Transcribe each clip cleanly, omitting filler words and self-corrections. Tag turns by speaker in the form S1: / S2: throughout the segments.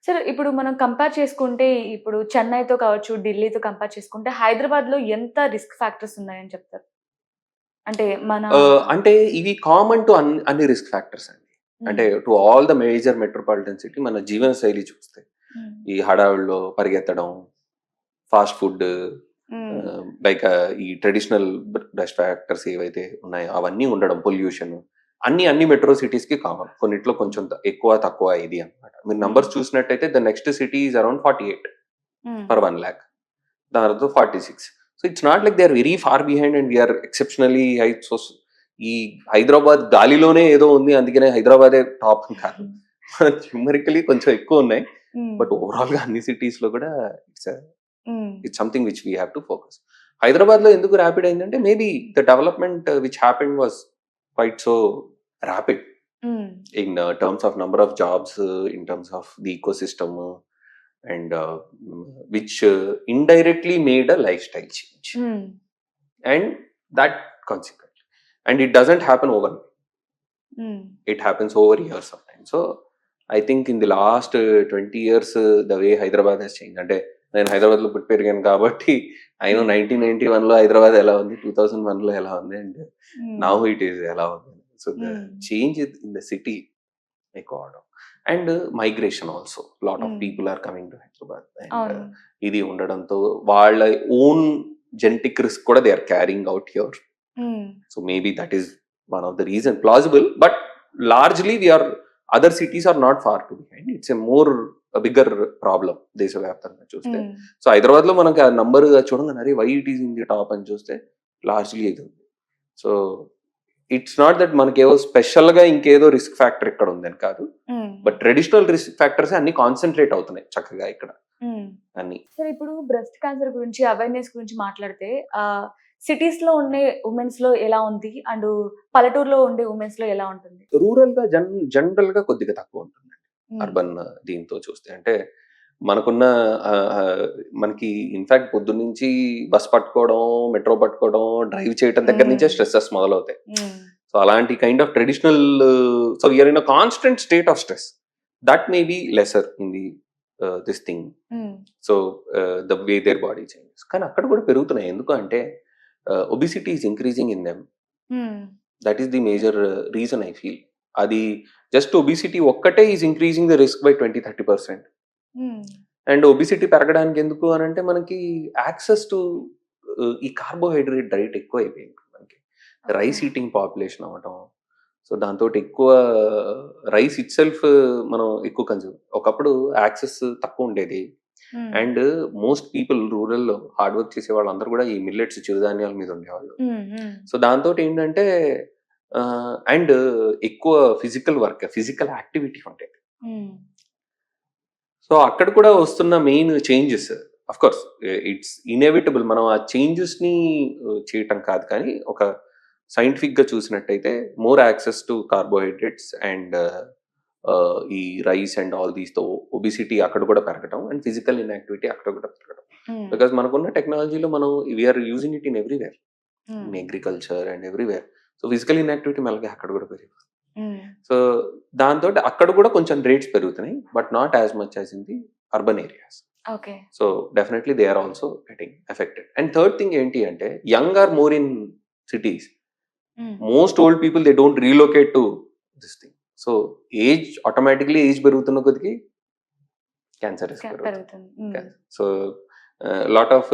S1: సరే ఇప్పుడు మనం కంపేర్ చేసుకుంటే ఇప్పుడు చెన్నైతో కావచ్చు, ఢిల్లీతో కంపేర్ చేసుకుంటే హైదరాబాద్‌లో ఎంత రిస్క్ ఫ్యాక్టర్స్ ఉన్నాయని చెప్తారు? అంటే మన
S2: అంటే ఇవి కామన్ టు అన్ని రిస్క్ ఫ్యాక్టర్స్ అండి.
S1: హ్మ్.
S2: అంటే to all the major metropolitan city మన జీవన శైలి చూస్తే.
S1: హ్మ్.
S2: ఈ హడావిడిలో పరిగెత్తడం, ఫాస్ట్ ఫుడ్
S1: హ్మ్.
S2: లైక్ ఈ ట్రెడిషనల్ రిస్క్ ఫ్యాక్టర్స్ ఏవైతే ఉన్నాయో అవన్నీ ఉండడం, పొల్యూషన్ అన్ని మెట్రో సిటీస్‌కి కామన్. కొన్నిట్లో కొంచెం ఎక్కువ, తక్కువ ఇది అన్నమాట. మీరు
S1: హ్మ్.
S2: నంబర్స్ చూసినట్టయితే the next city is around 48
S1: hmm.
S2: Per 1,00,000. దాని తర్వాత 46. So it's not like they are very far behind and we're exceptionally high. So ఈ హైదరాబాద్ గాలిలోనే ఏదో ఉంది అందుకనే హైదరాబాదే టాప్ అని కాదు. న్యూమరికలీ కొంచెం ఎక్కువ ఉన్నాయి.
S1: హ్మ్.
S2: బట్ ఓవరాల్‌గా అన్ని సిటీస్‌లో కూడా ఇట్స్
S1: హ్మ్.
S2: It's something which we have to focus. హైదరాబాద్‌లో ఎందుకు ర్యాపిడ్ అయిందంటే maybe the development which happened was quite so rapid
S1: హ్మ్.
S2: in terms of number of jobs, in terms of the ecosystem, and which indirectly made a lifestyle change,
S1: హ్మ్.
S2: and that consequently, and it doesn't happen overnight.
S1: హ్మ్.
S2: It happens over years sometimes. So I think in the last 20 years, the way Hyderabad has changed. అంటే నేను హైదరాబాద్లో పుట్టి పెరిగాను కాబట్టి I know
S1: హ్మ్.
S2: 1991లో హైదరాబాద్ ఎలా ఉంది, 2001లో ఎలా ఉంది, and now
S1: hmm.
S2: It is ఎలా ఉంది. So the
S1: hmm.
S2: Change in the city ఎక్కువ అవడం and migration also lot of
S1: hmm.
S2: People are coming to Hyderabad and
S1: అవును.
S2: ఇది ఉండడంతో వాళ్ళ ఓన్ జెనెటిక్ రిస్క్ కూడా they are carrying out here.
S1: Hmm.
S2: So maybe that is one of the reason plausible but largely we are other cities are not far too behind. It's a more bigger problem దేశవ్యాప్తంగా చూస్తే.
S1: హ్మ్.
S2: So Hyderabad లో మనకి ఆ number చూడంగానే అరే why it is in the top అని చూస్తే లార్జ్లీ ఇది ఉంది. సో ఇట్స్ నాట్ దట్ మనకేవో స్పెషల్ గా ఇంకేదో రిస్క్ ఫ్యాక్టర్ ఇక్కడ ఉందని కాదు.
S1: Hmm.
S2: But traditional risk factors అన్ని కాన్సన్ట్రేట్ అవుతున్నాయి చక్కగా ఇక్కడ
S1: హ్మ్.
S2: అన్ని.
S1: సరే ఇప్పుడు బ్రెస్ట్ క్యాన్సర్ గురించి అవేర్‌నెస్ గురించి మాట్లాడితే సిటీస్‌లో ఉండే వుమెన్స్‌లో ఎలా ఉంది? అండ్ పల్లెటూరులో ఉండే వుమెన్స్‌లో ఎలా ఉంటుంది?
S2: రూరల్ గా జనరల్ గా కొద్దిగా తక్కువ ఉంటుంది
S1: హ్మ్.
S2: అర్బన్ దీంతో చూస్తే. అంటే మనకున్న ఆహ్, ఆహ్, మనకి ఇన్‌ఫాక్ట్ పొద్దున్నుంచి బస్ పట్టుకోవడం, మెట్రో పట్టుకోవడం, డ్రైవ్ చేయటం దగ్గర నుంచే
S1: హ్మ్.
S2: స్ట్రెసెస్ మొదలవుతాయి.
S1: హ్మ్.
S2: సో అలాంటి kind of traditional so we are in a constant state of stress. That may be lesser in the this thing.
S1: Hmm.
S2: So the way their body changes. కానీ అక్కడ కూడా పెరుగుతున్నాయి. ఎందుకు అంటే obesity is increasing in them.
S1: Hmm.
S2: That is the major reason I feel. అది just obesity ఒక్కటే is increasing the risk by 20-30%.
S1: Hmm.
S2: And obesity పెరగడానికి ఎందుకు అని అంటే మనకి యాక్సెస్ టు ఈ కార్బోహైడ్రేట్ డైట్ ఎక్కువ అయిపోయింది మనకి.
S1: ఓకే.
S2: రైస్ ఈటింగ్ పాపులేషన్ అవ్వటం. సో దాంతోటి ఎక్కువ రైస్ ఇట్ సెల్ఫ్ మనం ఎక్కువ కన్జ్యూమ్. ఒకప్పుడు యాక్సెస్ తక్కువ ఉండేది.
S1: హ్మ్.
S2: అండ్ మోస్ట్ పీపుల్ రూరల్‌లో హార్డ్ వర్క్ చేసే వాళ్ళందరూ కూడా ఈ మిల్లెట్స్ చిరుధాన్యాల మీద ఉండేవాళ్ళు.
S1: హ్మ్. హ్మ్.
S2: సో దాంతోటేంటంటే అండ్ ఎక్కువ ఫిజికల్ యాక్టివిటీ ఉండేది.
S1: హ్మ్.
S2: సో అక్కడ కూడా వస్తున్న main changes of course it's inevitable. మనం ఆ చేంజెస్‌ని చేయటం కాదు కానీ ఒక సైంటిఫిక్‌గా చూసినట్టయితే more access to carbohydrates and ఈ రైస్ అండ్ ఆల్ దీస్‌తో ఒబిసిటీ అక్కడ కూడా పెరగటం అండ్ ఫిజికల్ ఇన్‌యాక్టివిటీ అక్కడ కూడా పెరగడం.
S1: హ్మ్.
S2: బికాజ్ మనకున్న టెక్నాలజీలో మనం we are using it in everywhere.
S1: Hmm.
S2: In agriculture and everywhere. So physical inactivity మెల్లగా అక్కడ కూడా పెరిగింది.
S1: హ్మ్.
S2: సో దాంతోటి అక్కడ కూడా కొంచెం రేట్స్ పెరుగుతున్నాయి. But not as much as in the urban areas.
S1: Okay.
S2: So definitely they are also getting affected. And third thing ఏంటి అంటే young are more in cities.
S1: Hmm.
S2: Most old people they don't relocate to this thing. So age పెరుగుతున్న కొద్దికి cancer risk పెరుగుతుంది.
S1: పెరుగుతుంది. హ్మ్.
S2: So lot of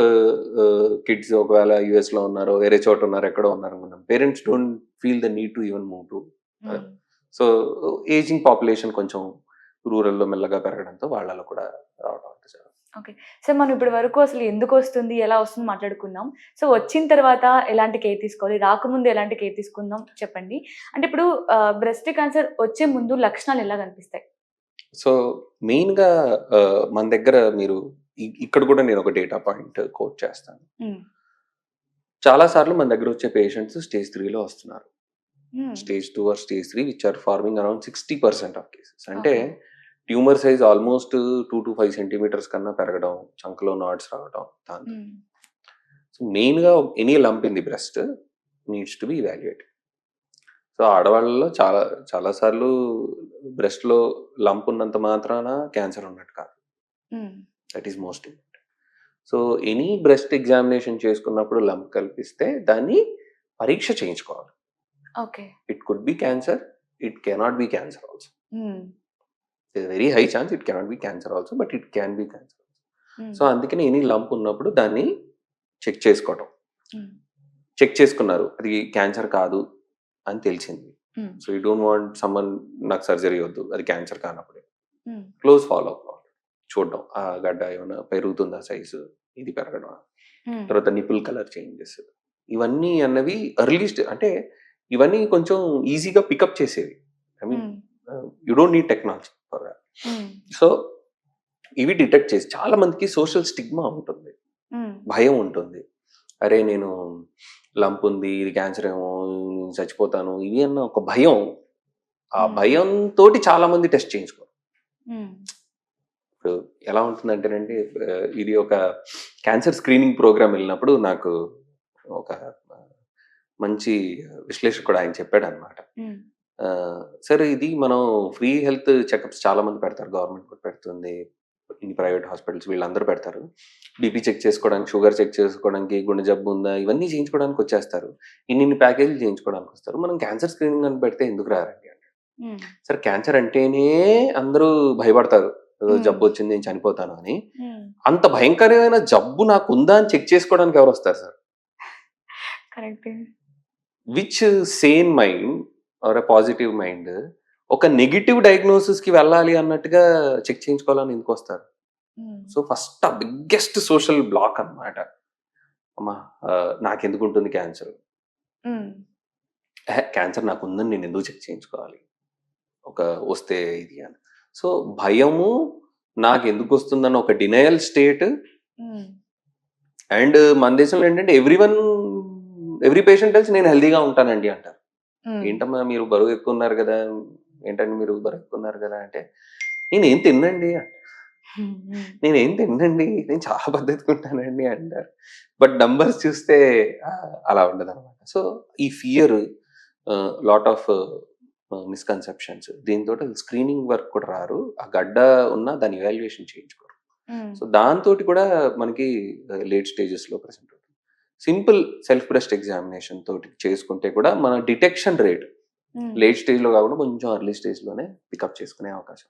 S2: kids ఒకవేళ యూఎస్‌లో ఉన్నారో, వేరే చోట ఉన్నారు, ఎక్కడో ఉన్నారనుకున్నాం. Parents don't feel the need to even move to.
S1: Hmm.
S2: So ageing population కొంచెం రూరల్‌లో మెల్లగా పెరగడంతో వాళ్ళలో కూడా రావడం అంటే జరుగుతుంది.
S1: ఓకే. సో, మనం ఇప్పటి వరకు అసలు ఎందుకొస్తుంది, ఎలా వస్తుంది మాట్లాడుకున్నాం. సో, వచ్చిన తర్వాత ఎలాంటి కేర్ తీసుకోవాలి, రాకముందు ఎలాంటి కేర్ తీసుకుందాం చెప్పండి. అంటే ఇప్పుడు బ్రెస్ట్ క్యాన్సర్ వచ్చే ముందు లక్షణాలు ఎలా కనిపిస్తాయి?
S2: సో మెయిన్‌గా మన దగ్గర మీరు ఇక్కడ కూడా నేను ఒక డేటా పాయింట్ కోట్ చేస్తాను.
S1: హ్మ్.
S2: చాలా సార్లు మన దగ్గర వచ్చే పేషెంట్స్ స్టేజ్ 3లో వస్తున్నారు.
S1: Hmm.
S2: Stage 2 or stage 3 which are forming around 60% of cases. అంటే
S1: okay.
S2: Tumour size almost 2-5 centimetres కన్నా పెరగడం, చంకలో నాడ్స్ రావడం దాంతో.
S1: హ్మ్.
S2: సో మెయిన్‌గా any lump in the breast needs to be evaluated. So ఆడవాళ్ళలో చాలా చాలా సార్లు బ్రెస్ట్ లో లంప్ ఉన్నంత మాత్రాన క్యాన్సర్ ఉన్నట్టు కాదు. That is most important. So any breast examination చేసుకున్నప్పుడు లంప్ కల్పిస్తే దాన్ని పరీక్ష చేయించుకోవాలి.
S1: Okay.
S2: It could be cancer, it cannot be cancer also. Very high chance it cannot be cancer also, but it can be cancer. So అందుకని any lump ఉన్నప్పుడు దాన్ని check చేసుకోవటం. Check చేసుకున్నారు, అది క్యాన్సర్ కాదు అని తెలిసింది. So you don't want someone నాకు సర్జరీ వద్దు, అది క్యాన్సర్ కానప్పుడే క్లోజ్ ఫాలో అప్ చూడడం, ఆ గడ్డ ఏమైనా పెరుగుతుందా సైజు, ఇది పెరగడం, తర్వాత నిపుల్ కలర్ చేంజెస్, ఇవన్నీ అన్నవి ఎర్లీ అంటే ఇవన్నీ కొంచెం ఈజీగా పికప్ చేసేవి. I mean you don't need technology for that. So ఇవి డిటెక్ట్ చేసి, చాలా మందికి సోషల్ స్టిగ్మా ఉంటుంది, భయం ఉంటుంది. అరే నేను లంప్ ఉంది, ఇది క్యాన్సర్ ఏమో, నేను చచ్చిపోతాను, ఇది అన్న ఒక భయం. ఆ భయంతో చాలా మంది టెస్ట్ చేయించుకోరు. ఇప్పుడు ఎలా ఉంటుందంటేనండి, ఇది ఒక క్యాన్సర్ స్క్రీనింగ్ ప్రోగ్రామ్ వెళ్ళినప్పుడు నాకు ఒక మంచి విశ్లేషకుడు ఆయన చెప్పాడు అనమాట. సరే ఇది మనం ఫ్రీ హెల్త్ చెకప్స్ చాలా మంది పెడతారు, గవర్నమెంట్ కూడా పెడుతుంది, ఇన్ని ప్రైవేట్ హాస్పిటల్స్ వీళ్ళందరూ పెడతారు. బీపీ చెక్ చేసుకోవడానికి, షుగర్ చెక్ చేసుకోవడానికి, గుండె జబ్బు ఉందా, ఇవన్నీ చేయించుకోవడానికి వచ్చేస్తారు. ఇన్ని ప్యాకేజీలు చేయించుకోవడానికి వస్తారు. మనం క్యాన్సర్ స్క్రీనింగ్ అని పెడితే ఎందుకు రారండి అంటే, సరే క్యాన్సర్ అంటేనే అందరూ భయపడతారు, జబ్బు వచ్చింది నేను చనిపోతాను అని. అంత భయంకరమైన జబ్బు నాకు ఉందా అని చెక్ చేసుకోవడానికి ఎవరు వస్తారు sir? Which sane mind or a positive mind ఒక నెగిటివ్ డయాగ్నోసిస్ కి వెళ్ళాలి అన్నట్టుగా చెక్ చేయించుకోవాలని ఎందుకు వస్తారు? సో ఫస్ట్ ఆ బిగ్గెస్ట్ సోషల్ బ్లాక్ అన్నమాట. అమ్మా నాకెందుకు ఉంటుంది క్యాన్సర్, క్యాన్సర్ నాకు ఉందని నేను ఎందుకు చెక్ చేయించుకోవాలి, ఒక వస్తే ఇది అని. సో భయము, నాకు ఎందుకు వస్తుందన్న ఒక డినయల్ స్టేట్. అండ్ మన దేశంలో ఏంటంటే ఎవ్రీ పేషెంట్ తెలిసి నేను హెల్దీగా ఉంటానండి అంటారు. ఏంటమ్మా మీరు బరువు ఎక్కువ ఉన్నారు కదా, ఏంటంటే మీరు బరువు ఎక్కువ ఉన్నారు కదా అంటే, నేనేం తిన్నండి, నేను చాలా పద్ధతిగా ఉంటానండి అంటారు. బట్ నంబర్స్ చూస్తే అలా ఉండదు అనమాట. సో ఈ ఫియర్, లాట్ ఆఫ్ మిస్కన్సెప్షన్స్, దీంతో స్క్రీనింగ్ వర్క్ కూడా రారు, ఆ గడ్డ ఉన్న దాని ఇవాల్యుయేషన్ చేయించుకోరు. సో దాంతో కూడా మనకి లేట్ స్టేజెస్ లో ప్రెసెంట్ అవుతుంది. సింపుల్ సెల్ఫ్ బ్రెస్ట్ ఎగ్జామినేషన్ తోటి చేసుకుంటే కూడా మన డిటెక్షన్ రేట్ లేట్ స్టేజ్ లో కాకుండా కొంచెం ఎర్లీ స్టేజ్ లోనే పికప్ చేసుకునే అవకాశం.